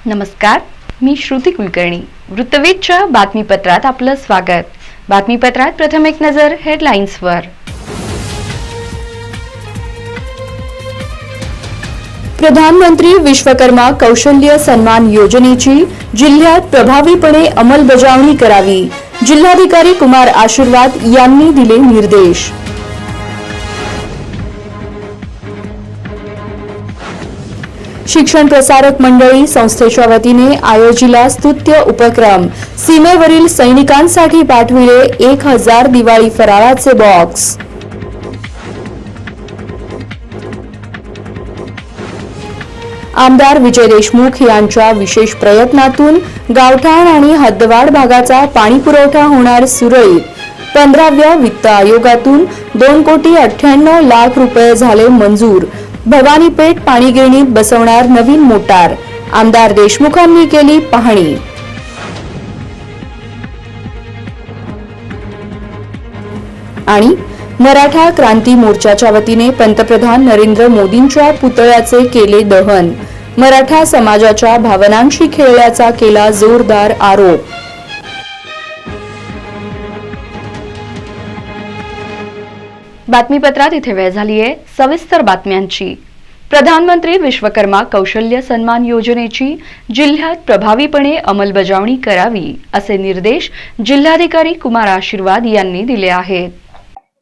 नमस्कार, मी श्रुती कुलकर्णी. वृत्तवेधच्या बातमीपत्रात आपलं स्वागत. बातमीपत्रात प्रथम एक नजर हेडलाईन्सवर. प्रधानमंत्री विश्वकर्मा कौशल्य सन्मान योजनेची जिल्ह्यात प्रभावीपणे अंमलबजावणी करावी, जिल्हाधिकारी कुमार आशीर्वाद यांनी दिले निर्देश. शिक्षण प्रसारक मंडळी संस्थेच्या वतीने आयोजिला स्तुत्य उपक्रम. सीमेवरील सैनिकांसाठी पाठविले 1000 दिवाळी फराळाचे बॉक्स. आमदार विजय देशमुख यांच्या विशेष प्रयत्नातून गावठाण आणि हद्दवाड भागाचा पाणीपुरवठा होणार सुरळीत. 15व्या वित्त आयोगातून 2,98,00,000 रुपये झाले मंजूर. भवानीपेठ पाणीगिरणीत बसवणार नवीन मोटार. आमदार देशमुखांनी केली पाहणी. आणि मराठा क्रांती मोर्चाच्या वतीने पंतप्रधान नरेंद्र मोदींच्या पुतळ्याचे केले दहन. मराठा समाजाच्या भावनांशी खेळल्याचा केला जोरदार आरोप. बातमीपत्रात इथे वेळ झालीये सविस्तर बातम्यांची. प्रधानमंत्री विश्वकर्मा कौशल्य सन्मान योजनेची जिल्ह्यात प्रभावीपणे अंमलबजावणी करावी, असे निर्देश जिल्हाधिकारी कुमार आशीर्वाद यांनी दिले आहेत.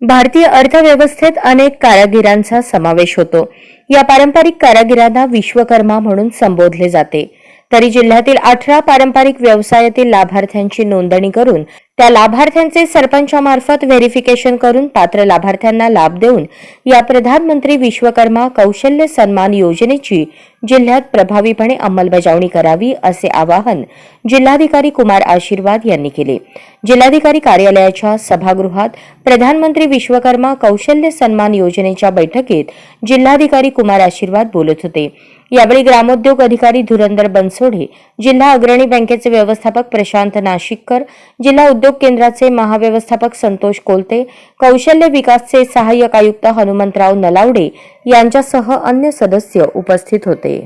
भारतीय अर्थव्यवस्थेत अनेक कारागिरांचा समावेश होतो. या पारंपरिक कारागिरांना विश्वकर्मा म्हणून संबोधले जाते. तरी जिल्ह्यातील 18 पारंपरिक व्यवसायातील लाभार्थ्यांची नोंदणी करून त्या लाभार्थ्यांचे सरपंचामार्फत व्हेरिफिकेशन करून पात्र लाभार्थ्यांना लाभ देऊन या प्रधानमंत्री विश्वकर्मा कौशल्य सन्मान योजनेची जिल्ह्यात प्रभावीपणे अंमलबजावणी करावी, असे आवाहन जिल्हाधिकारी कुमार आशीर्वाद यांनी केले. जिल्हाधिकारी कार्यालयाच्या सभागृहात प्रधानमंत्री विश्वकर्मा कौशल्य सन्मान योजनेच्या बैठकीत जिल्हाधिकारी कुमार आशीर्वाद बोलत होते. यावेळी ग्रामोद्योग अधिकारी धुरंदर बनसोडे, जिल्हा अग्रणी बँकेचे व्यवस्थापक प्रशांत नाशिककर, जिल्हा उद्योग केंद्राचे महाव्यवस्थापक संतोष कोलते, कौशल्य विकासचे सहाय्यक आयुक्त हनुमंतराव नलावडे यांच्यासह अन्य सदस्य उपस्थित होते.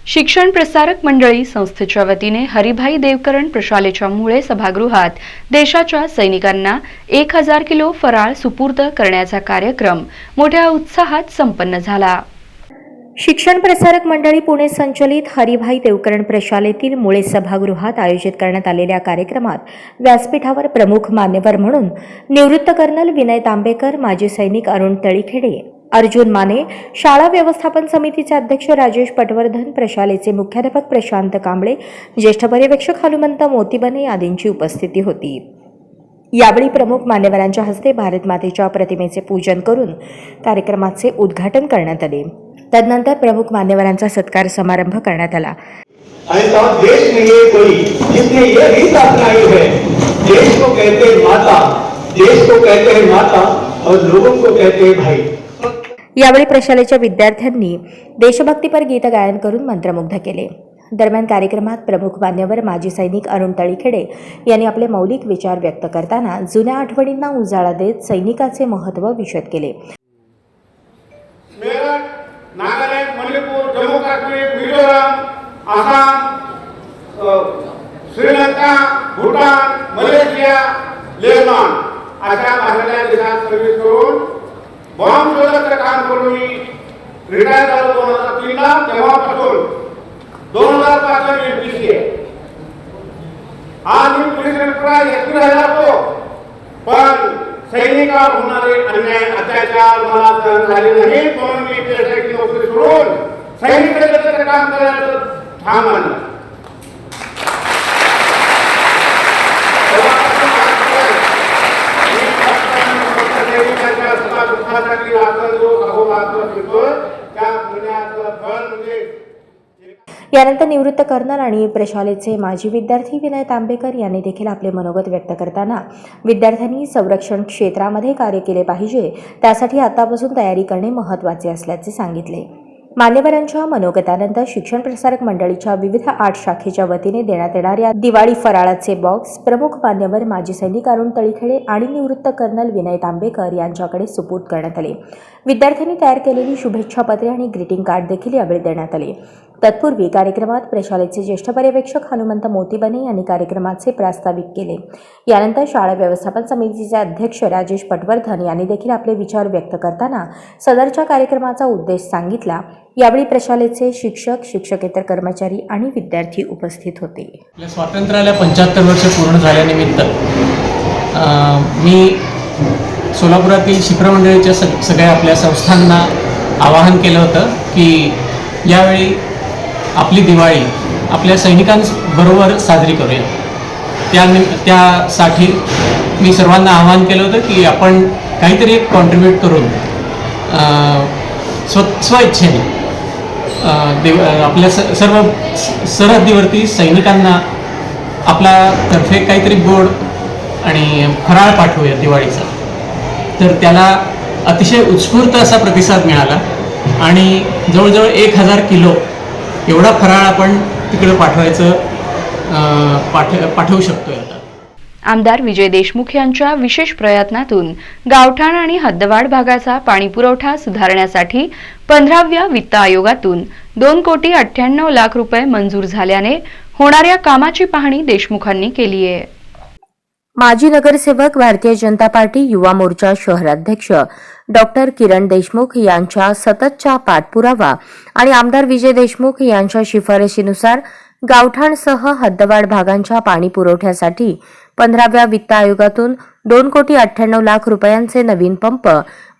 शिक्षण प्रसारक मंडळी संस्थेच्या वतीने हरिभाई देवकरण प्रशालेच्या मुळे सभागृहात देशाच्या सैनिकांना 1000 किलो फराळ सुपूर्द करण्याचा कार्यक्रम मोठ्या उत्साहात संपन्न झाला. शिक्षण प्रसारक मंडळी पुणे संचलित हरिभाई देवकरण प्रशालेतील मुळे सभागृहात आयोजित करण्यात आलेल्या कार्यक्रमात व्यासपीठावर प्रमुख मान्यवर म्हणून निवृत्त कर्नल विनय तांबेकर, माजी सैनिक अरुण तळीखेडे, अर्जुन माने, शाळा व्यवस्थापन समितीचे अध्यक्ष राजेश पटवर्धन, प्रशालेचे मुख्याध्यापक प्रशांत कांबळे, ज्येष्ठ पर्यवेक्षक हनुमंत मोतीबने आदींची उपस्थिती होती. यावेळी प्रमुख मान्यवरांच्या हस्ते भारत मातेच्या प्रतिमेचे पूजन करून कार्यक्रमाचे उद्घाटन करण्यात आले. तदनंतर प्रमुख मान्यवरांचा सत्कार समारंभ करण्यात आला. देश में ये कोई जिसने ये रीत अपनाई है, देश को कहते हैं माता, देश को कहते हैं माता और लोगों को कहते हैं भाई. यावेळी प्रशालेच्या विद्यार्थ्यांनी देशभक्तीपर गीत गायन करून मंत्रमुग्ध केले. दरम्यान कार्यक्रमात प्रमुख मान्यवर माजी सैनिक अरुण तळीखेडे यांनी आपले मौलिक विचार व्यक्त करताना जुन्या आठवणींना उजाळा देत सैनिकाचे महत्त्व विशद केले. नागालँड, मणिपूर, जम्मू काश्मीर, मिझोराम, आसाम, श्रीलंका, भूटान, मलेशिया, लेबनॉन अशा भारताच्या देशात सर्व्हिस करून बॉम्ब शोधाचं काम करून मी रिटायर झालो 2003ला. तेव्हापासून 2005 ला एमपीसी आहे. आज मी पोलीस एक्टिव्ह राहिला तो, पण सैनिकावर होणारे अन्याय अत्याचार मला सहन झाले नाही, म्हणून मी त्यासाठी नोकरी सोडून सैनिकाचं काम करायचं ठाम आणलं. सैनिकांच्या सुखा दुःखासाठी आपण जो अहोरात्र फिरतोय त्या पुण्याचं फळ म्हणजे. यानंतर निवृत्त कर्नल आणि प्रशालेचे माजी विद्यार्थी विनय तांबेकर यांनी देखील आपले मनोगत व्यक्त करताना विद्यार्थ्यांनी संरक्षण क्षेत्रामध्ये कार्य केले पाहिजे, त्यासाठी आतापासून तयारी करणे महत्त्वाचे असल्याचे सांगितले. मान्यवरांच्या मनोगतानंतर शिक्षण प्रसारक मंडळीच्या विविध 8 शाखेच्या वतीने देण्यात येणाऱ्या दिवाळी फराळाचे बॉक्स प्रमुख मान्यवर माजी सैनिक अरुण तळीखेडे आणि निवृत्त कर्नल विनय तांबेकर यांच्याकडे सुपूर्द करण्यात आले. विद्यार्थ्यांनी तयार केलेली शुभेच्छा पत्रे आणि ग्रीटिंग कार्ड देखील यावेळी देण्यात आले. तत्पूर्वी कार्यक्रमात प्रशालेचे ज्येष्ठ पर्यवेक्षक हनुमंत मोतीबने यांनी कार्यक्रमाचे प्रास्ताविक केले. यानंतर शाळा व्यवस्थापन समितीचे अध्यक्ष राजेश पटवर्धन यांनी देखील आपले विचार व्यक्त करताना सदरच्या कार्यक्रमाचा उद्देश सांगितला. यावेळी प्रशालेचे शिक्षक, शिक्षकेतर कर्मचारी आणि विद्यार्थी उपस्थित होते. आपल्या स्वातंत्र्याला 75 वर्ष पूर्ण झाल्यानिमित्त मी सोलापुरातील शिखर मंडळीच्या सगळ्या आपल्या संस्थांना आवाहन केलं होतं की यावेळी आपली दिवाळी आपल्या सैनिकांबरोबर साजरी करूया. त्यासाठी मी सर्वांना आवाहन केलं होतं की आपण काहीतरी एक कॉन्ट्रीब्यूट करून स्वइच्छेने आपल्या सर्व सरहद्दीवरती सैनिकांना आपला तर्फे काहीतरी गोड आणि फराळ पाठवूया दिवाळीचा. तर त्याला अतिशय उत्स्फूर्त असा प्रतिसाद मिळाला आणि जवळजवळ 1000 किलो एवढा फराळ आपण तिकडे पाठवू शकतोय आता. आमदार विजय देशमुख यांच्या विशेष प्रयत्नातून गावठाण आणि हद्दवाढ भागाचा पाणीपुरवठा सुधारण्यासाठी 15व्या वित्त आयोगातून 2,98,00,000 रुपये मंजूर झाल्याने होणाऱ्या कामाची पाहणी देशमुखांनी केली आहे. माजी नगरसेवक, भारतीय जनता पार्टी युवा मोर्चा शहराध्यक्ष डॉक्टर किरण देशमुख यांच्या सततच्या पाठपुरावा आणि आमदार विजय देशमुख यांच्या शिफारशीनुसार गावठाणसह हद्दवाढ भागांच्या पाणी पुरवठ्यासाठी 15व्या वित्त आयोगातून 2,98,00,000 रुपयांचे नवीन पंप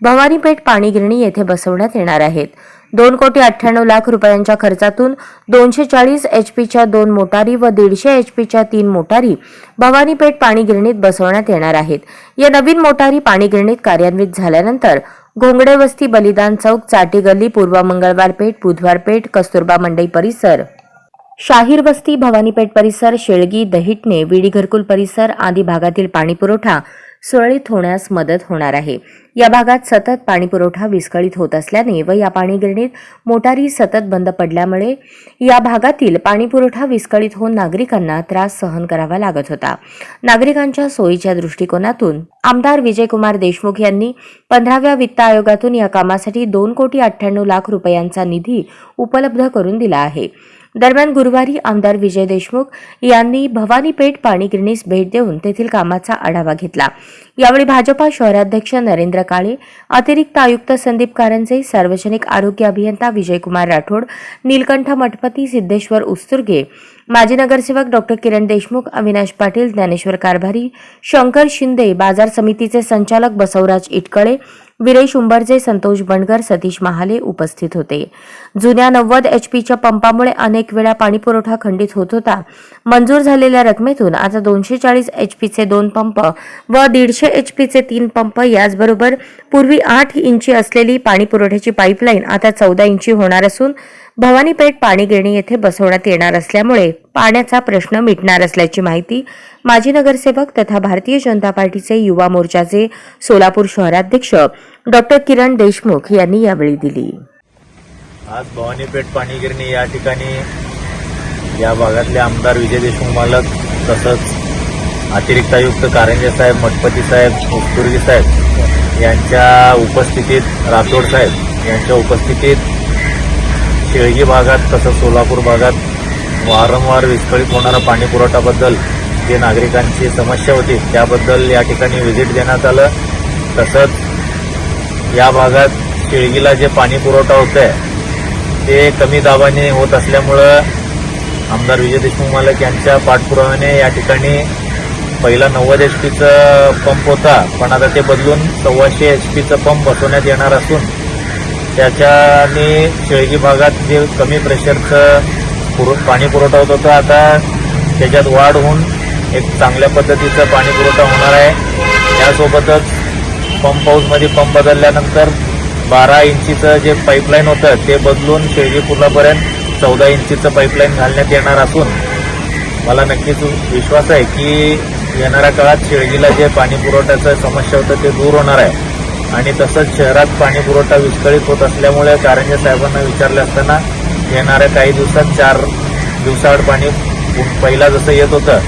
भवानीपेठ पाणीगिरणी येथे बसवण्यात येणार आहेत. 2,98,00,000 रुपयांच्या खर्चातून 240 एचपीच्या 2 मोटारी व 150 एचपीच्या 3 मोटारी भवानीपेठ पाणीगिरणीत बसवण्यात येणार आहेत. या नवीन मोटारी पाणीगिरणीत कार्यान्वित झाल्यानंतर घोंगडे वस्ती, बलिदान चौक, चाटी गल्ली, पूर्व मंगळवार पेठ, बुधवार पेठ, कस्तुरबा मंडई परिसर, शाहीर वस्ती, भवानीपेठ परिसर, शेळगी, दहिटणे, विडी घरकुल परिसर आदी भागातील पाणीपुरवठा सुरळीत होण्यास मदत होणार आहे. या भागात सतत पाणीपुरवठा विस्कळीत होत असल्याने व या पाणीगिरणीत मोटारी सतत बंद पडल्यामुळे या भागातील पाणीपुरवठा विस्कळीत होऊन नागरिकांना त्रास सहन करावा लागत होता. नागरिकांच्या सोयीच्या दृष्टिकोनातून आमदार विजयकुमार देशमुख यांनी 15व्या वित्त आयोगातून या कामासाठी 2,98,00,000 रुपयांचा निधी उपलब्ध करून दिला आहे. दरम्यान गुरुवारी आमदार विजय देशमुख यांनी भवानीपेठ पाणीगिरणीस भेट देऊन तेथील कामाचा आढावा घेतला. यावेळी भाजपा शहराध्यक्ष नरेंद्र काळे, अतिरिक्त आयुक्त संदीप कारंजे, सार्वजनिक आरोग्य अभियंता विजयकुमार राठोड, नीलकंठ मठपती, सिद्धेश्वर उस्तुर्गे, माजी नगरसेवक डॉक्टर किरण देशमुख, अविनाश पाटील, ज्ञानेश्वर कारभारी, शंकर शिंदे, बाजार समितीचे संचालक बसवराज इटकळे, विरेश उंबरजे, संतोष बंडगर, सतीश महाले उपस्थित होते. जुन्या 90 एचपीच्या पंपामुळे अनेक वेळा पाणीपुरवठा खंडित होत होता. मंजूर झालेल्या रकमेतून आता 240 एचपीचे 2 पंप व 150 एचपीचे 3 पंप, याचबरोबर पूर्वी 8 इंची असलेली पाणीपुरवठ्याची पाईपलाईन आता 14 इंची होणार असून भवानीपेठ पाणीगिरणी येथे बसवण्यात येणार असल्यामुळे पाण्याचा प्रश्न मिटणार असल्याची माहिती माजी नगरसेवक तथा भारतीय जनता पार्टीचे युवा मोर्चाचे सोलापूर शहराध्यक्ष डॉक्टर किरण देशमुख यांनी यावेळी दिली. आज भवानीपेठ पाणीगिरणी या ठिकाणी या भागातले आमदार विजय देशमुख मालक तसंच अतिरिक्त आयुक्त कारंजे साहेब, मठपती साहेब, उस्तुर्गी साहेब यांच्या उपस्थितीत, राठोड साहेब यांच्या उपस्थितीत शेळगी भागात तसंच सोलापूर भागात वारंवार विस्कळीत होणारा पाणी पुरवठ्याबद्दल जे नागरिकांची समस्या होती त्याबद्दल या ठिकाणी व्हिजिट देण्यात आलं. तसंच या भागात शेळगीला जे पाणी पुरवठा होत आहे ते कमी दाबाने होत असल्यामुळं आमदार विजय देशमुख मालक यांच्या पाठपुराव्याने या ठिकाणी पहिला 90 एचपीचा पंप होता, पण आता ते बदलून 125 एचपीचा पंप बसवण्यात येणार असून त्याच्याने शेळगी भागात जे कमी प्रेशरचं पाणी पुरवठा होत होता आता त्याच्यात वाढ होऊन एक चांगल्या पद्धतीचा पाणी पुरवठा होणार आहे. यासोबतच पंप हाऊसमध्ये पंप बदलल्यानंतर 12 इंचीचं जे पाईपलाईन होतं ते बदलून शेळगी पुलापर्यंत 14 इंचीचं पाईपलाईन घालण्यात येणार असून मला नक्कीच विश्वास आहे की येणाऱ्या काळात शेळगीला जे पाणी पुरवठ्याचं समस्या होतं ते दूर होणार आहे आणि तसंच शहरात पाणी पुरवठा विस्कळीत होत असल्यामुळे कारंजे साहेबांना विचारले असताना येणाऱ्या काही दिवसात 4 दिवसाआड पाणी पहिला जसं येत होतं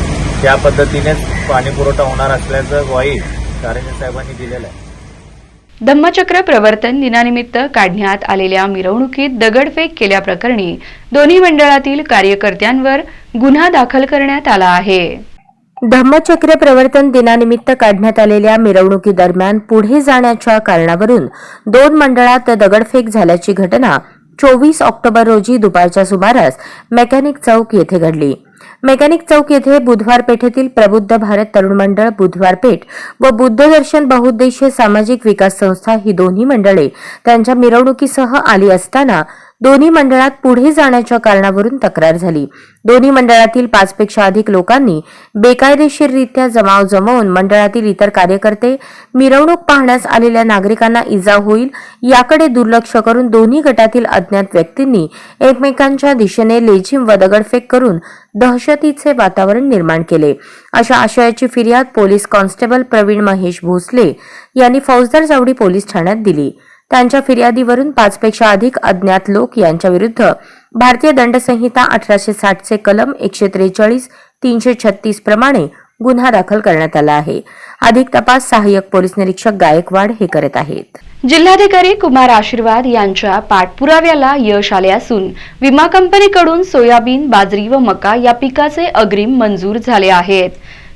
त्या पद्धतीनेच पाणी पुरवठा होणार असल्याचं ग्वाही कारंजे साहेबांनी दिलेलं आहे. धम्मचक्र प्रवर्तन दिनानिमित्त काढण्यात आलेल्या मिरवणुकीत दगडफेक केल्याप्रकरणी दोन्ही मंडळातील कार्यकर्त्यांवर गुन्हा दाखल करण्यात आला आहे. धम्मचक्र प्रवर्तन दिनानिमित्त काढण्यात आलेल्या मिरवणुकीदरम्यान पुढे जाण्याच्या कारणावरून 2 मंडळात दगडफेक झाल्याची घटना 24 ऑक्टोबर रोजी दुपारच्या सुमारास मेकॅनिक चौक येथे घडली. मेकॅनिक चौक येथे बुधवार पेठेतील प्रबुद्ध भारत तरुण मंडळ बुधवार पेठ व बुद्ध दर्शन बहुउद्देशीय सामाजिक विकास संस्था ही दोन्ही मंडळे त्यांच्या मिरवणुकीसह आली असताना दोन्ही मंडळात पुढे जाण्याच्या कारणावरून तक्रार झाली. दोन्ही मंडळातील 5 पेक्षा अधिक लोकांनी बेकायदेशीररित्या जमाव जमवून मंडळातील इतर कार्यकर्ते, मिरवणूक पाहण्यास आलेल्या नागरिकांना इजा होईल याकडे दुर्लक्ष करून दोन्ही गटातील अज्ञात व्यक्तींनी एकमेकांच्या दिशेने लेझीम व दगडफेक करून दहशतीचे वातावरण निर्माण केले. अशा आशयाची फिर्याद पोलीस कॉन्स्टेबल प्रवीण महेश भोसले यांनी फौजदार चावडी पोलीस ठाण्यात दिली. त्यांच्या फिर्यादीवरून 5 पेक्षा अधिक अज्ञात लोक यांच्याविरुद्ध भारतीय दंडसंहिता 1860 चे कलम 143, 336 प्रमाणे गुन्हा दाखल करण्यात आला आहे. अधिक तपास सहाय्यक पोलीस निरीक्षक गायकवाड हे करत आहेत. जिल्हाधिकारी कुमार आशीर्वाद यांच्या पाठपुराव्याला यश आले असून विमा कंपनीकडून सोयाबीन, बाजरी व मका या पिकाचे अग्रिम मंजूर झाले आहेत.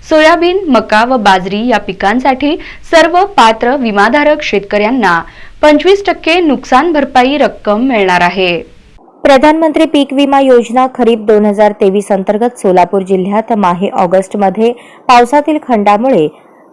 सोयाबीन, मका व बाजरी या पिकांसाठी सर्व पात्र विमाधारक शेतकऱ्यांना 25% नुकसान भरपाई रक्कम मिळणार आहे. प्रधानमंत्री पीक विमा योजना खरीप 2023 अंतर्गत सोलापूर जिल्ह्यात माहे ऑगस्टमध्ये पावसातील खंडामुळे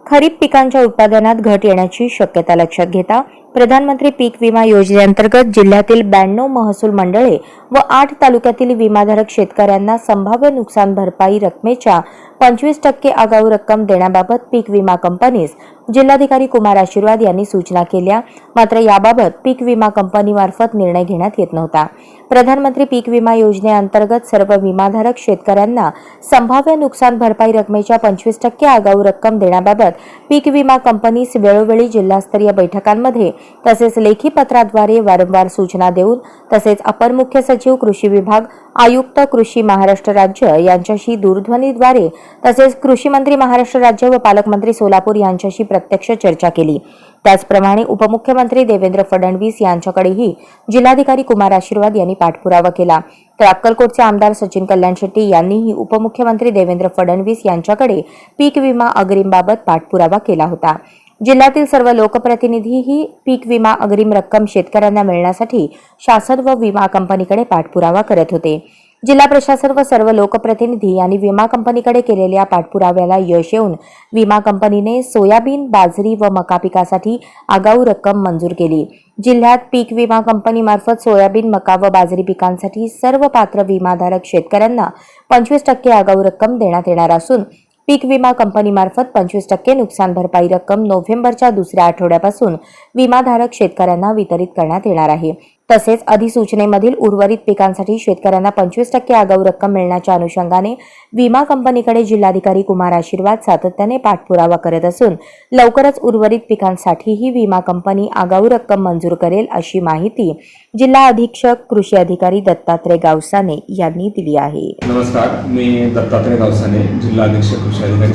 खरीप पिकांच्या उत्पादनात घट येण्याची शक्यता लक्षात घेता प्रधानमंत्री पीक विमा योजनेअंतर्गत जिल्ह्यातील 92 महसूल मंडळे व 8 तालुक्यातील विमाधारक शेतकऱ्यांना संभाव्य नुकसान भरपाई रकमेच्या 25% आगाऊ रक्कम देण्याबाबत पीक विमा कंपनीस जिल्हाधिकारी कुमार आशीर्वाद यांनी सूचना केल्या. मात्र याबाबत पीक विमा कंपनीमार्फत निर्णय घेण्यात येत नव्हता. प्रधानमंत्री पीक विमा योजनेअंतर्गत सर्व विमाधारक शेतकऱ्यांना संभाव्य नुकसान भरपाई रकमेच्या 25% आगाऊ रक्कम देण्याबाबत पीक विमा कंपनीस वेळोवेळी जिल्हास्तरीय बैठकांमध्ये तसेच लेखी पत्राद्वारे वारंवार सूचना देऊन तसेच अपर मुख्य सचिव कृषी विभाग, आयुक्त कृषी महाराष्ट्र राज्य यांच्याशी दूरध्वनीद्वारे तसेच कृषी मंत्री महाराष्ट्र राज्य व पालकमंत्री सोलापूर यांच्याशी प्रत्यक्ष चर्चा केली. त्याचप्रमाणे उपमुख्यमंत्री देवेंद्र फडणवीस यांच्याकडेही जिल्हाधिकारी कुमार आशीर्वाद यांनी पाठपुरावा केला. तर अक्कलकोटचे आमदार सचिन कल्याण शेट्टी यांनीही उपमुख्यमंत्री देवेंद्र फडणवीस यांच्याकडे पीक विमा अग्रिमबाबत पाठपुरावा केला होता. जिल्ह्यातील सर्व लोकप्रतिनिधीही पीक विमा अग्रिम रक्कम शेतकऱ्यांना मिळण्यासाठी शासन व विमा कंपनीकडे पाठपुरावा करत होते. जिल्हा प्रशासन व सर्व लोकप्रतिनिधी यांनी विमा कंपनीकडे केलेल्या पाठपुराव्याला यश येऊन विमा कंपनीने सोयाबीन, बाजरी व मका पिकासाठी आगाऊ रक्कम मंजूर केली. जिल्ह्यात पीक विमा कंपनीमार्फत सोयाबीन, मका व बाजरी पिकांसाठी सर्व पात्र विमाधारक शेतकऱ्यांना 25% आगाऊ रक्कम देण्यात येणार असून पीक विमा कंपनीमार्फत 25% नुकसान भरपाई रक्कम नोव्हेंबरच्या 2ऱ्या आठवड्यापासून विमाधारक शेतकऱ्यांना वितरित करण्यात येणार आहे. तसेच अधिसूचनेमधील उर्वरित पिकांसाठी शेतकऱ्यांना 25% आगाऊ रक्कम मिळण्याच्या अनुषंगाने विमा कंपनीकडे जिल्हाधिकारी कुमार आशीर्वाद सातत्याने पाठपुरावा करत असून लवकरच उर्वरित पिकांसाठीही विमा कंपनी आगाऊ रक्कम मंजूर करेल अशी माहिती जिल्हा अधीक्षक कृषी अधिकारी दत्तात्रय गावसाने यांनी दिली आहे. नमस्कार, मी दत्तात्रय गावसाने, जिल्हा अधीक्षक कृषी अधिकारी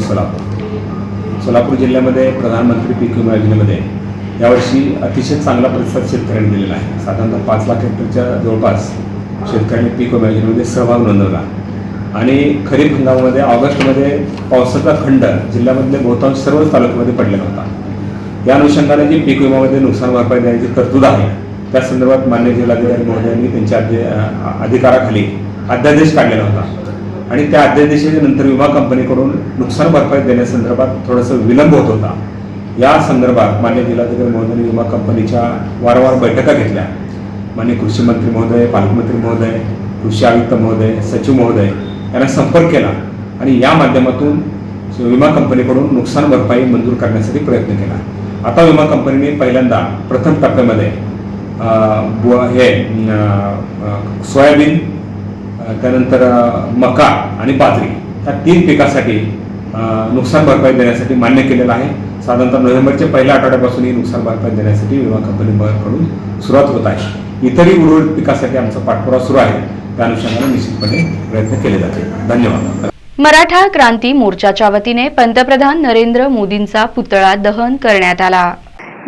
सोलापूर जिल्ह्यामध्ये प्रधानमंत्री पीक विमा योजनेमध्ये यावर्षी अतिशय चांगला प्रतिसाद शेतकऱ्यांनी दिलेला आहे. साधारणतः 5 लाख हेक्टरच्या जवळपास शेतकऱ्यांनी पीक विमा योजनेमध्ये सहभाग नोंदवला आणि खरीप हंगामामध्ये ऑगस्टमध्ये पावसाचा खंड जिल्ह्यामधले बहुतांश सर्वच तालुक्यामध्ये पडलेला होता. या अनुषंगाने जी पीक विम्यामध्ये नुकसान भरपाई देण्याची तरतूद आहे त्या संदर्भात मान्य जिल्हाधिकारी महोदयांनी त्यांच्या अधिकाराखाली अध्यादेश काढलेला होता आणि त्या अध्यादेशाच्या नंतर विमा कंपनीकडून नुकसान भरपाई देण्यासंदर्भात थोडंसं विलंब होत होता. या संदर्भात मान्य जिल्हाधिकारी महोदयांनी विमा कंपनीच्या वारंवार बैठका घेतल्या. मान्य कृषी मंत्री महोदय, पालकमंत्री महोदय, कृषी आयुक्त महोदय, सचिव महोदय यांना संपर्क केला आणि या माध्यमातून विमा कंपनीकडून नुकसान भरपाई मंजूर करण्यासाठी प्रयत्न केला. आता विमा कंपनीने पहिल्यांदा प्रथम टप्प्यामध्ये सोयाबीन, त्यानंतर मका आणि बाजरी या 3 पिकासाठी नुकसान भरपाई देण्यासाठी मान्य केलेलं आहे. साधारणतः नोव्हेंबरच्या पहिल्या आठवड्यापासून ही नुकसान भरपाई देण्यासाठी विमा कंपनीकडून सुरुवात होत आहे. इतरही उर्वरित पिकासाठी आमचा पाठपुरावा सुरू आहे. त्या अनुषंगाने निश्चितपणे प्रयत्न केले जातील. धन्यवाद. मराठा क्रांती मोर्चाच्या वतीने पंतप्रधान नरेंद्र मोदींचा पुतळा दहन करण्यात आला.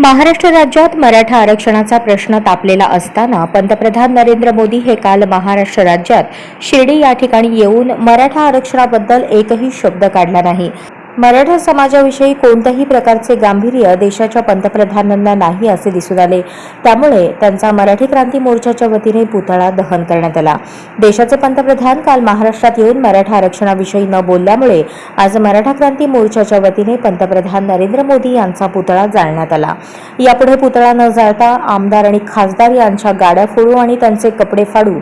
महाराष्ट्र राज्यात मराठा आरक्षणाचा प्रश्न तापलेला असताना पंतप्रधान नरेंद्र मोदी हे काल महाराष्ट्र राज्यात शिर्डी या ठिकाणी येऊन मराठा आरक्षणाबद्दल एकही शब्द काढला नाही. मराठा समाजाविषयी कोणत्याही प्रकारचे गांभीर्य देशाच्या पंतप्रधानांना नाही असे दिसून आले. त्यामुळे त्यांचा मराठी क्रांती मोर्चाच्या वतीने पुतळा दहन करण्यात आला. देशाचे पंतप्रधान काल महाराष्ट्रात येऊन मराठा आरक्षणाविषयी न बोलल्यामुळे आज मराठा क्रांती मोर्चाच्या वतीने पंतप्रधान नरेंद्र मोदी यांचा पुतळा जाळण्यात आला. यापुढे पुतळा न जाळता आमदार आणि खासदार यांच्या गाड्या फोडू आणि त्यांचे कपडे फाडू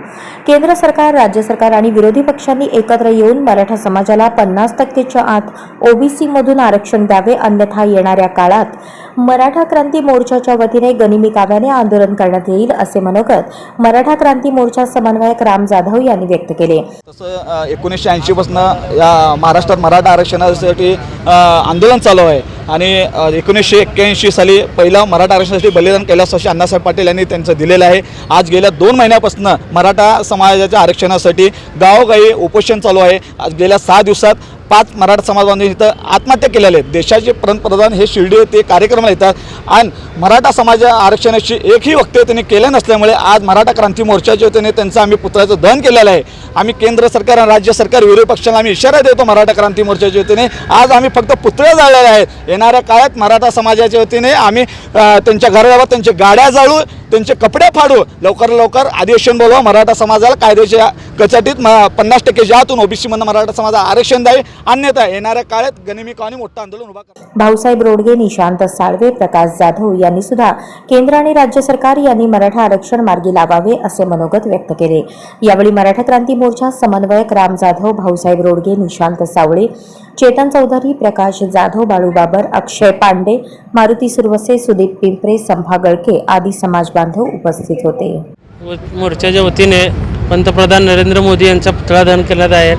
केंद्र सरकार, राज्य सरकार आणि विरोधी पक्षांनी एकत्र येऊन मराठा समाजाला 50% आत ओबीसी मधून आरक्षण द्यावे, अन्यथा येणाऱ्या काळात मराठा क्रांती मोर्चाच्या वतीने गनिमी काव्याने आंदोलन करण्यात येईल असे मनोगत मराठा क्रांती मोर्चा समन्वयक राम जाधव यांनी व्यक्त केले. तसं 1980 पासून या महाराष्ट्रात मराठा आरक्षणासाठी आंदोलन चालू आहे आणि 1981 साली पहिला मराठा आरक्षणासाठी बलिदान कैलासवासी अण्णासाहेब पाटील यांनी त्यांचं दिलेलं आहे. आज गेल्या 2 महिन्यापासून मराठा समाजाच्या आरक्षणासाठी गावोगावी उपोषण चालू आहे. आज गेल्या 6 दिवसात 5 मराठा समाज बांधव इथं आत्महत्या केलेल्या आहेत. देशाचे पंतप्रधान हे शिर्डी ते कार्यक्रमाला येतात आणि मराठा समाज आरक्षणाची एकही वक्तव्य त्यांनी केलं नसल्यामुळे आज मराठा क्रांती मोर्चाच्या वतीने त्यांचं आम्ही पुतळ्याचं दहन केलेलं आहे. आम्ही केंद्र सरकार आणि राज्य सरकार विरोधी पक्षांना आम्ही इशारा देतो मराठा क्रांती मोर्चाच्या वतीने. आज आम्ही फक्त पुतळे जाळलेले आहेत. येणाऱ्या काळात मराठा समाजाच्या वतीने आम्ही त्यांच्या घरावर त्यांच्या गाड्या जाळू, त्यांचे कपडे फाडू. लवकर अधिवेशन बोलवा. मराठा समाजाला कायद्याच्या कचाटीत 50% आतून ओबीसीमधून मराठा समाजाला आरक्षण द्यावे, अन्यथा येणाऱ्या काळात गनिमी कावानी मोठं आंदोलन उभा करा. भाऊसाहेब रोडगे, निशांत साळवे, प्रकाश जाधव यांनी सुद्धा केंद्र आणि राज्य सरकार यांनी मराठा आरक्षण मार्गी लावावे असे मनोगत व्यक्त केले. यावेळी मराठा क्रांती मोर्चा समन्वयक राम जाधव, भाऊसाहेब रोडगे, निशांत सावळे, चेतन चौधरी, प्रकाश जाधव, बाळू बाबर, अक्षय पांडे, मारुती सुरवसे, सुदीप पिंपरे, संभा गळके आदी समाज बांधव उपस्थित होते. मोर्चाच्या वतीने पंतप्रधान नरेंद्र मोदी यांचा पुतळा दहन केला आहे.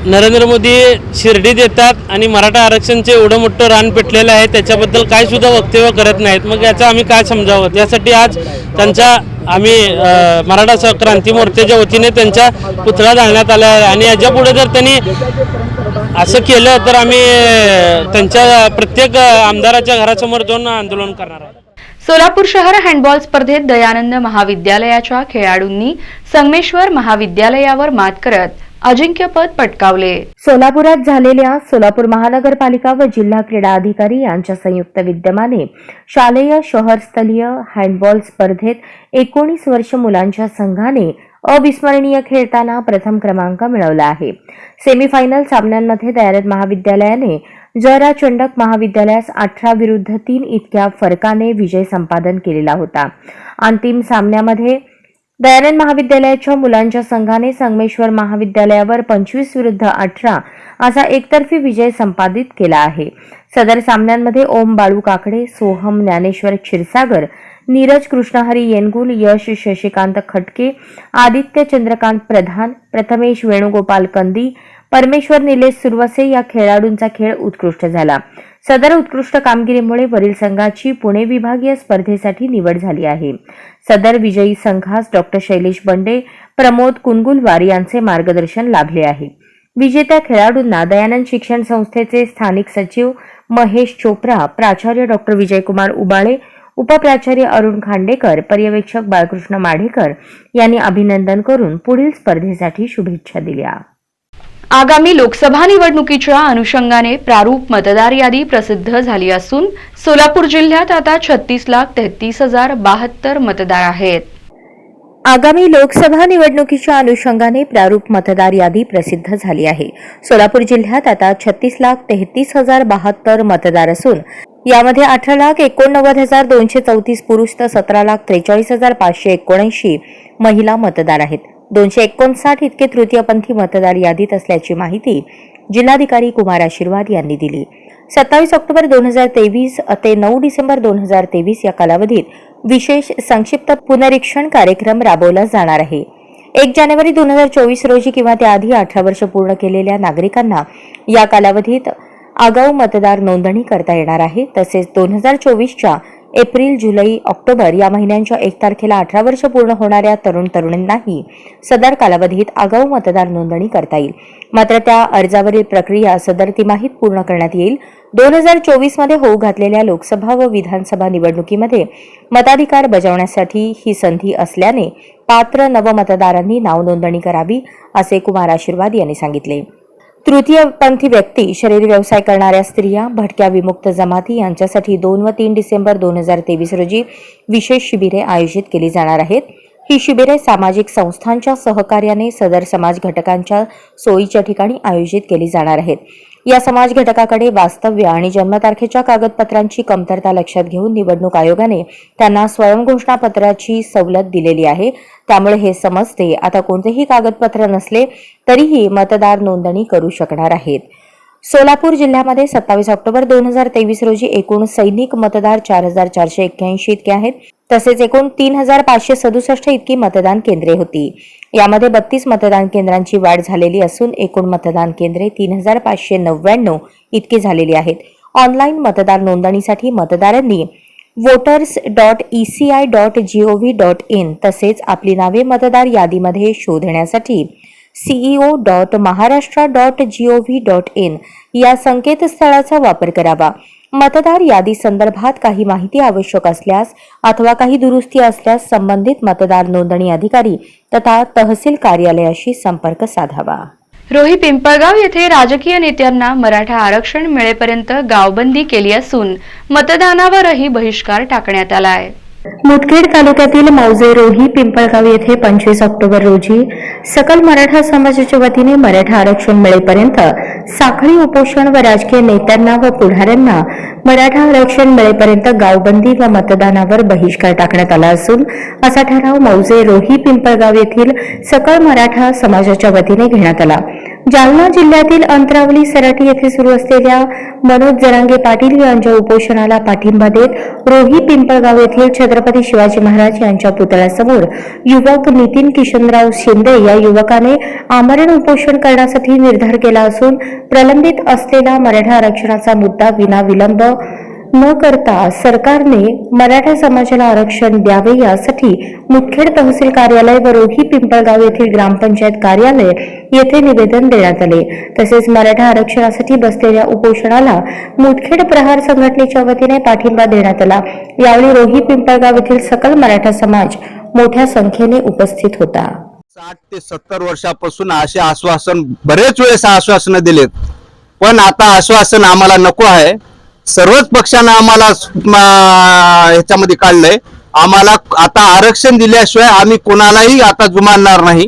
नरेंद्र मोदी शिर्डीत येतात आणि मराठा आरक्षणचे एवढं मोठं रान पेटलेलं आहे, त्याच्याबद्दल काय सुद्धा वक्तव्य करत नाहीत. मग याचं आम्ही काय समजावं? यासाठी आज त्यांचा आम्ही मराठा क्रांती मोर्चाच्या वतीने त्यांचा पुतळा जाळण्यात आला आहे आणि याच्यापुढे जर त्यांनी असं केलं तर आम्ही त्यांच्या प्रत्येक आमदाराच्या घरासमोर जाऊन आंदोलन करणार आहे. सोलापूर शहर हँडबॉल स्पर्धेत दयानंद महाविद्यालयाच्या खेळाडूंनी संगमेश्वर महाविद्यालयावर मात करत अजिंक्यपद पटकावले. सोलापुरात झालेल्या सोलापूर महानगरपालिका व जिल्हा क्रीडा अधिकारी यांच्या संयुक्त विद्यमाने शालेय शहरस्तरीय हँडबॉल स्पर्धेत 19 वर्ष मुलांच्या संघाने अविस्मरणीय खेळताना प्रथम क्रमांक मिळवला आहे. सेमीफायनल सामन्यांमध्ये दयानंद महाविद्यालयाने जयरा चंडक महाविद्यालयास 18-3 इतक्या फरकाने विजय संपादन केलेला होता. अंतिम सामन्यामध्ये दयानंद महाविद्यालयाच्या मुलांच्या संघाने संगमेश्वर महाविद्यालयावर 25-18 असा एकतर्फी विजय संपादित केला आहे. सदर सामन्यांमध्ये ओम बाळू काकडे, सोहम ज्ञानेश्वर क्षीरसागर, नीरज कृष्णहरी येनगुल, यश शशिकांत खटके, आदित्य चंद्रकांत प्रधान, प्रथमेश वेणुगोपाल कंदी, परमेश्वर निलेश सुरवसे या खेळाडूंचा खेळ उत्कृष्ट झाला. सदर उत्कृष्ट कामगिरीमुळे वरील संघाची पुणे विभागीय स्पर्धेसाठी निवड झाली आहे. सदर विजयी संघास डॉक्टर शैलेश बंडे, प्रमोद कुनगुलवार यांचे मार्गदर्शन लाभले आहे. विजेत्या खेळाडूंना दयानंद शिक्षण संस्थेचे स्थानिक सचिव महेश चोप्रा, प्राचार्य डॉक्टर विजयकुमार उबाळे, उपप्राचार्य अरुण खांडेकर, पर्यवेक्षक बाळकृष्ण माढेकर यांनी अभिनंदन करून पुढील स्पर्धेसाठी शुभेच्छा दिल्या. आगामी लोकसभा निवडणुकीच्या अनुषंगाने प्रारूप मतदार यादी प्रसिद्ध झाली असून सोलापूर जिल्ह्यात आता 36,33,072 मतदार आहेत. आगामी लोकसभा निवडणुकीच्या अनुषंगाने प्रारूप मतदार यादी प्रसिद्ध झाली आहे. सोलापूर जिल्ह्यात आता 36,33,072 मतदार असून यामध्ये 18,89,234 पुरुष तर 17,43,579 महिला मतदार आहेत. 259 इतके तृतीयपंथी मतदार यादीत असल्याची माहिती जिल्हाधिकारी कुमार आशीर्वाद यांनी दिली. 27 ऑक्टोबर 2023 ते 9 डिसेंबर 2023 या कालावधीत विशेष संक्षिप्त पुनरीक्षण कार्यक्रम राबवला जाणार आहे. 1 जानेवारी 2024 रोजी किंवा त्याआधी 18 वर्ष पूर्ण केलेल्या नागरिकांना या कालावधीत आगाऊ मतदार नोंदणी करता येणार आहे. तसेच 2024च्या एप्रिल, जुलै, ऑक्टोबर या महिन्यांच्या 1 तारखेला 18 वर्ष पूर्ण होणाऱ्या तरुण-तरुणींनाही सदर कालावधीत आगाऊ मतदार नोंदणी करता येईल. मात्र त्या अर्जावरील प्रक्रिया सदर तिमाहीत पूर्ण करण्यात येईल. 2024 मध्ये होऊ घातलेल्या लोकसभा व विधानसभा निवडणुकीमध्ये मताधिकार बजावण्यासाठी ही संधी असल्याने पात्र नवमतदारांनी नाव नोंदणी करावी, असे कुमार आशीर्वाद यांनी सांगितले. तृतीयपंथी व्यक्ती, शरीर व्यवसाय करणाऱ्या स्त्रिया, भटक्या विमुक्त जमाती यांच्यासाठी 2 व 3 डिसेंबर 2023 रोजी विशेष शिबिरे आयोजित केली जाणार आहेत. ही शिबिरे सामाजिक संस्थांच्या सहकार्याने सदर समाज घटकांच्या सोयीच्या ठिकाणी आयोजित केली जाणार आहेत. या समाज घटकाकडे वास्तव्य आणि जन्मतारखेच्या कागदपत्रांची कमतरता लक्षात घेऊन निवडणूक आयोगाने त्यांना स्वयंघोषणापत्राची सवलत दिलेली आहे. त्यामुळे हे समजते आता कोणतेही कागदपत्र नसले तरीही मतदार नोंदणी करू शकणार आहेत. सोलापूर जिल्ह्यामध्ये 27 ऑक्टोबर 2023 रोजी एकूण सैनिक मतदार 4481 इतके आहेत. तसेच एकूण 3567 इतकी मतदान केंद्रे होती. यामध्ये 32 मतदान केंद्रांची वाढ झालेली असून एकूण मतदान केंद्रे 3599 इतकी झालेली आहेत. ऑनलाईन मतदार नोंदणीसाठी मतदारांनी voters.eci.gov.in तसेच आपली नावे मतदार यादीमध्ये शोधण्यासाठी ceo.maharashtra.gov.in या संकेतस्थळाचा वापर करावा. मतदार यादी संदर्भात काही माहिती आवश्यक असल्यास अथवा काही दुरुस्ती असल्यास संबंधित मतदार नोंदणी अधिकारी तथा तहसील कार्यालयाशी संपर्क साधावा. रोही पिंपळगाव येथे राजकीय नेत्यांना मराठा आरक्षण मिळेपर्यंत गावबंदी केली असून मतदानावरही बहिष्कार टाकण्यात आला आहे. मुदखेड तालुक्यातील मौजे रोही पिंपळगाव येथे 25 ऑक्टोबर रोजी सकल मराठा समाजाच्या वतीने मराठा आरक्षण मिळेपर्यंत साखळी उपोषण व राजकीय नेत्यांना व पुढाऱ्यांना मराठा आरक्षण मिळेपर्यंत गावबंदी व मतदानावर बहिष्कार टाकण्यात आला असून असा ठराव मौजे रोही पिंपळगाव येथील सकल मराठा समाजाच्या वतीने घेण्यात आला. जालना जिल्ह्यातील अंतरावली सराटी येथे सुरू असलेल्या मनोज जरांगे पाटील यांच्या उपोषणाला पाठिंबा देत रोही पिंपळगाव येथील छत्रपती शिवाजी महाराज यांच्या पुतळ्यासमोर युवक नितीन किशनराव शिंदे या युवकाने आमरण उपोषण करण्यासाठी निर्धार केला असून प्रलंबित असलेला मराठा आरक्षणाचा मुद्दा विनाविलंब न करता सरकारने मराठा समाजाला आरक्षण द्यावे यासाठी मुदखेड तहसील कार्यालय व रोही पिंपळगाव येथील ग्रामपंचायत कार्यालय येथे निवेदन देण्यात आले. तसेच मराठा आरक्षणासाठी बसलेल्या उपोषणाला मुदखेड प्रहार संघटनेच्या वतीने पाठिंबा देण्यात आला. यावेळी रोही पिंपळगाव येथील सकल मराठा समाज मोठ्या संख्येने उपस्थित होता. 60 ते 70 वर्षापासून असे आश्वासन बरेच वेळेस आश्वासनं दिलेत, पण आता आश्वासन आम्हाला नको आहे. सर्वच पक्षांना आम्हाला ह्याच्यामध्ये काढलंय. आम्हाला आता आरक्षण दिल्याशिवाय आम्ही कोणालाही आता जुमानणार नाही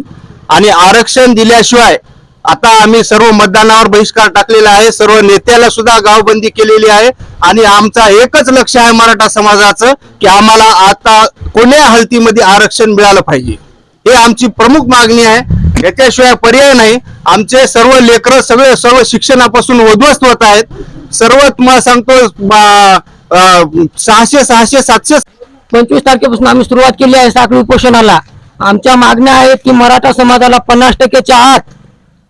आणि आरक्षण दिल्याशिवाय आता आम्ही सर्व मतदानावर बहिष्कार टाकलेला आहे. सर्व नेत्याला सुद्धा गावबंदी केलेली आहे आणि आमचा एकच लक्ष आहे मराठा समाजाचं की आम्हाला आता कोण्या हालतीमध्ये आरक्षण मिळालं पाहिजे. हे आमची प्रमुख मागणी आहे. याच्याशिवाय पर्याय नाही. आमचे सर्व लेकरं सर्व शिक्षणापासून उद्ध्वस्त होत आहेत. सर्व तुम्हाला सांगतो 600, 700 25 तारखेपासून आम्ही सुरुवात केली आहे साखळी उपोषणाला. आमच्या मागण्या आहेत की मराठा समाजाला 50% आत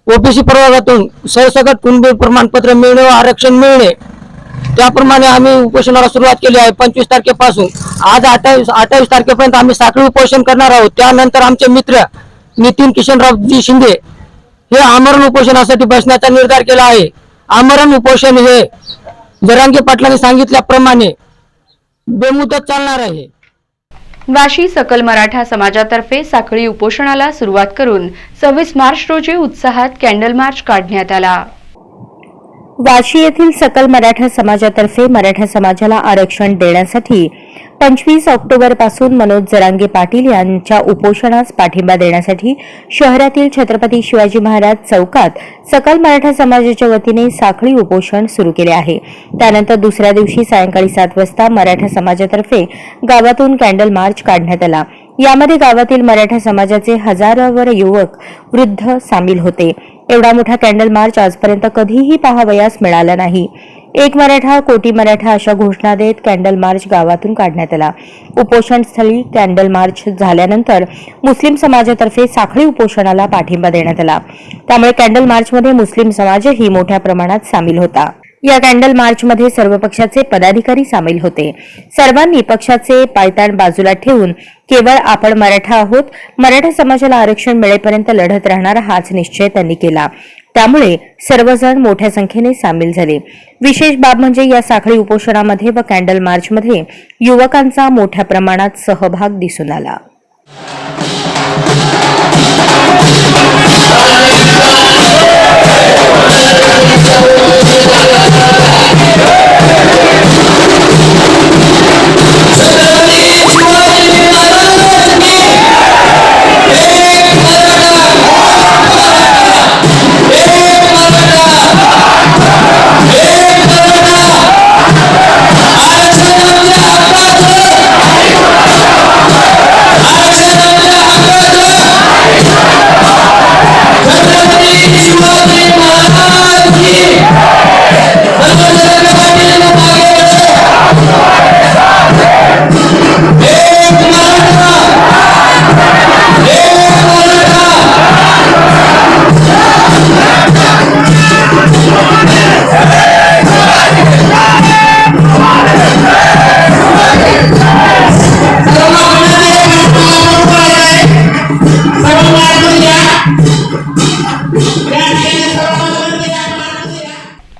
ओबीसी प्रवर्गातून सरसकट कुणबी प्रमाणपत्र मिळणे व आरक्षण मिळणे, त्याप्रमाणे आम्ही उपोषणाला सुरुवात केली आहे. 25 तारखेपासून आज 28 तारखेपर्यंत आम्ही साखळी उपोषण करणार आहोत. त्यानंतर आमचे मित्र नितीन किशनरावजी शिंदे हे आमरण उपोषणासाठी बसण्याचा निर्धार केला आहे. आमरण उपोषण हे जरांगे पाटलांनी सांगितल्याप्रमाणे बेमुदत चालणार आहे. वाशी सकल मराठा समाजातर्फे साखळी उपोषणाला सुरुवात करून 26 मार्च रोजी उत्साहात कॅन्डल मार्च काढण्यात आला. वाशी येथील सकल मराठा समाजातर्फे मराठा समाजाला आरक्षण देण्यासाठी 25 ऑक्टोबर पासून मनोज जरांगे पाटील यांच्या उपोषणास पाठिंबा देण्यासाठी शहरातील छत्रपती शिवाजी महाराज चौकात सकल मराठा समाजाच्या वतीने साखळी उपोषण सुरू केले आहे. त्यानंतर दुसऱ्या दिवशी सायंकाळी 7 वाजता मराठा समाजातर्फे गावातून कॅन्डल मार्च काढण्यात आला. यामध्ये गावातील मराठा समाजाचे हजारावर युवक वृद्ध सामील होते. एवढा मोठा कॅन्डल मार्च आजपर्यंत कधीही पाहावयास मिळाला नाही. एक मराठा कोटी मराठा अशा घोषणा देत कॅन्डल मार्च गावातून काढण्यात आला. उपोषणस्थळी कॅन्डल मार्च झाल्यानंतर मुस्लिम समाजातर्फे साखळी उपोषणाला पाठिंबा देण्यात आला. त्यामुळे कॅन्डल मार्चमध्ये मुस्लिम समाजही मोठ्या प्रमाणात सामील होता. या कॅन्डल मार्चमध्ये सर्व पक्षाचे पदाधिकारी सामील होते. सर्वांनी पक्षाचे पायताण बाजूला ठेवून केवळ आपण मराठा आहोत, मराठा समाजाला आरक्षण मिळेपर्यंत लढत राहणार हाच निश्चय त्यांनी केला. त्यामुळे सर्वजण मोठ्या संख्येने सामील झाले. विशेष बाब म्हणजे या साखळी उपोषणामध्ये व कॅन्डल मार्चमध्ये युवकांचा मोठ्या प्रमाणात सहभाग दिसून आला.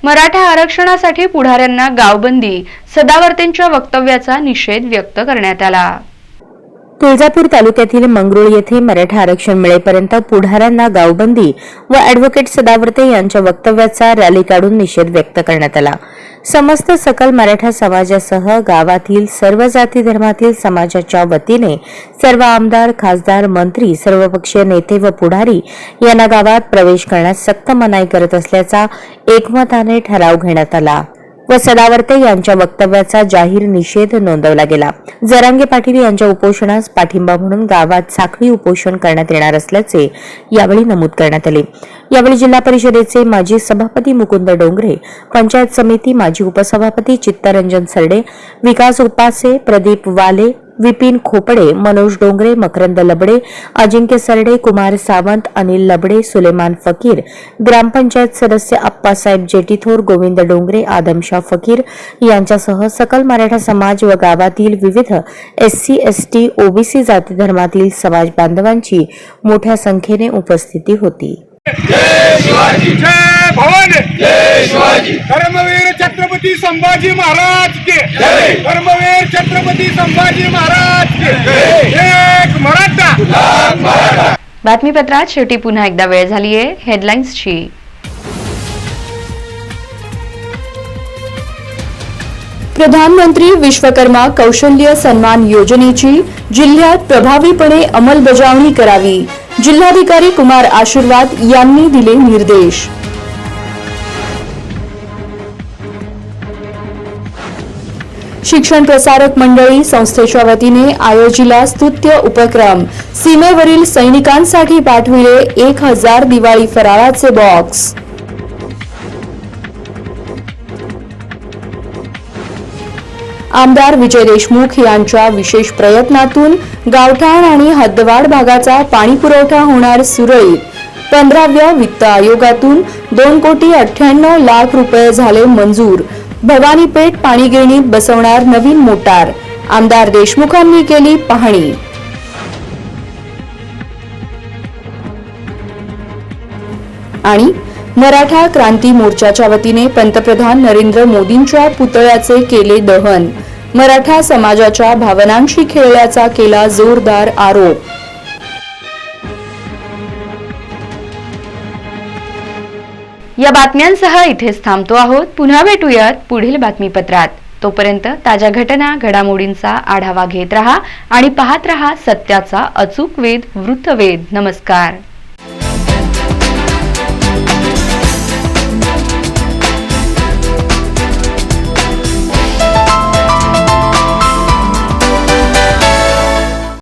मराठा आरक्षणासाठी पुढाऱ्यांना गावबंदी, सदावर्तेंच्या वक्तव्याचा निषेध व्यक्त करण्यात आला. तुळजापूर तालुक्यातील मंगरुळ येथे मराठा आरक्षण मिळेपर्यंत पुढाऱ्यांना गावबंदी व अॅडव्होकेट सदावर्ते यांच्या वक्तव्याचा रॅली काढून निषेध व्यक्त करण्यात आला. समस्त सकल मराठा समाजासह गावातील सर्व जाती धर्मातील समाजाच्या वतीने सर्व आमदार, खासदार, मंत्री, सर्वपक्षीय नेते व पुढारी यांना गावात प्रवेश करण्यास सक्त मनाई करत असल्याचा एकमताने ठराव घेण्यात आला व सदावर्ते यांच्या वक्तव्याचा जाहीर निषेध नोंदवला गेला. जरांगे पाटील यांच्या उपोषणास पाठिंबा म्हणून गावात साखळी उपोषण करण्यात येणार असल्याचे यावेळी नमूद करण्यात आले. यावेळी जिल्हा परिषदेचे माजी सभापती मुकुंद डोंगरे, पंचायत समिती माजी उपसभापती चित्तरंजन सरडे, विकास उपासे, प्रदीप वाले, विपिन खोपडे, मनोज डोंगरे, मकरंद लबडे, अजिंक्य सरडे, कुमार सावंत, अनिल लबडे, सुलेमान फकीर, ग्रामपंचायत सदस्य अप्पासाहेब जेटीथोर, गोविंद डोंगरे, आदमशाह फकीर यांच्यासह सकल मराठा समाज व गावातील विविध SC, ST, OBC जाती धर्मातील समाज बांधवांची मोठ्या संख्येने उपस्थिती होती. जय शिवाजी, जय भवानी, जय शिवाजी. धर्मवीर छत्रपती संभाजी महाराज के जय. धर्मवीर छत्रपती संभाजी महाराज के जय. एक मराठा. बातमीपत्रात शेवटी पुन्हा एकदा वेळ झालीये हेडलाईन्सची. प्रधानमंत्री विश्वकर्मा कौशल्य सन्मान योजनेची जिल्ह्यात प्रभावीपणे अंमलबजावणी करावी, जिल्हाधिकारी कुमार आशीर्वाद यांनी दिले निर्देश. शिक्षण प्रसारक मंडळी संस्थेच्या वतीने आयोजिला स्तुत्य उपक्रम, सीमेवरील सैनिकांसाठी पाठविले 1000 दिवाळी फराळाचे बॉक्स. आमदार विजय देशमुख यांच्या विशेष प्रयत्नातून गावठाण आणि हद्दवाड भागाचा पाणी पुरवठा होणार सुरळीत. 15व्या वित्त आयोगातून 2,98,00,000 रुपये झाले मंजूर. भवानीपेठ पाणीगिरणीत बसवणार नवीन मोटार. आमदार देशमुखांनी केली पाहणी. आणि मराठा क्रांती मोर्चाच्या वतीने पंतप्रधान नरेंद्र मोदींच्या पुतळ्याचे केले दहन. मराठा समाजाच्या भावनांशी खेळल्याचा केला जोरदार आरोप. या बातम्यांसह इथेच थांबतो आहोत. पुन्हा भेटूयात पुढील बातमीपत्रात. तोपर्यंत ताज्या घटना घडामोडींचा आढावा घेत रहा आणि पाहत रहा सत्याचा अचूक वेध वृत्तवेध. नमस्कार.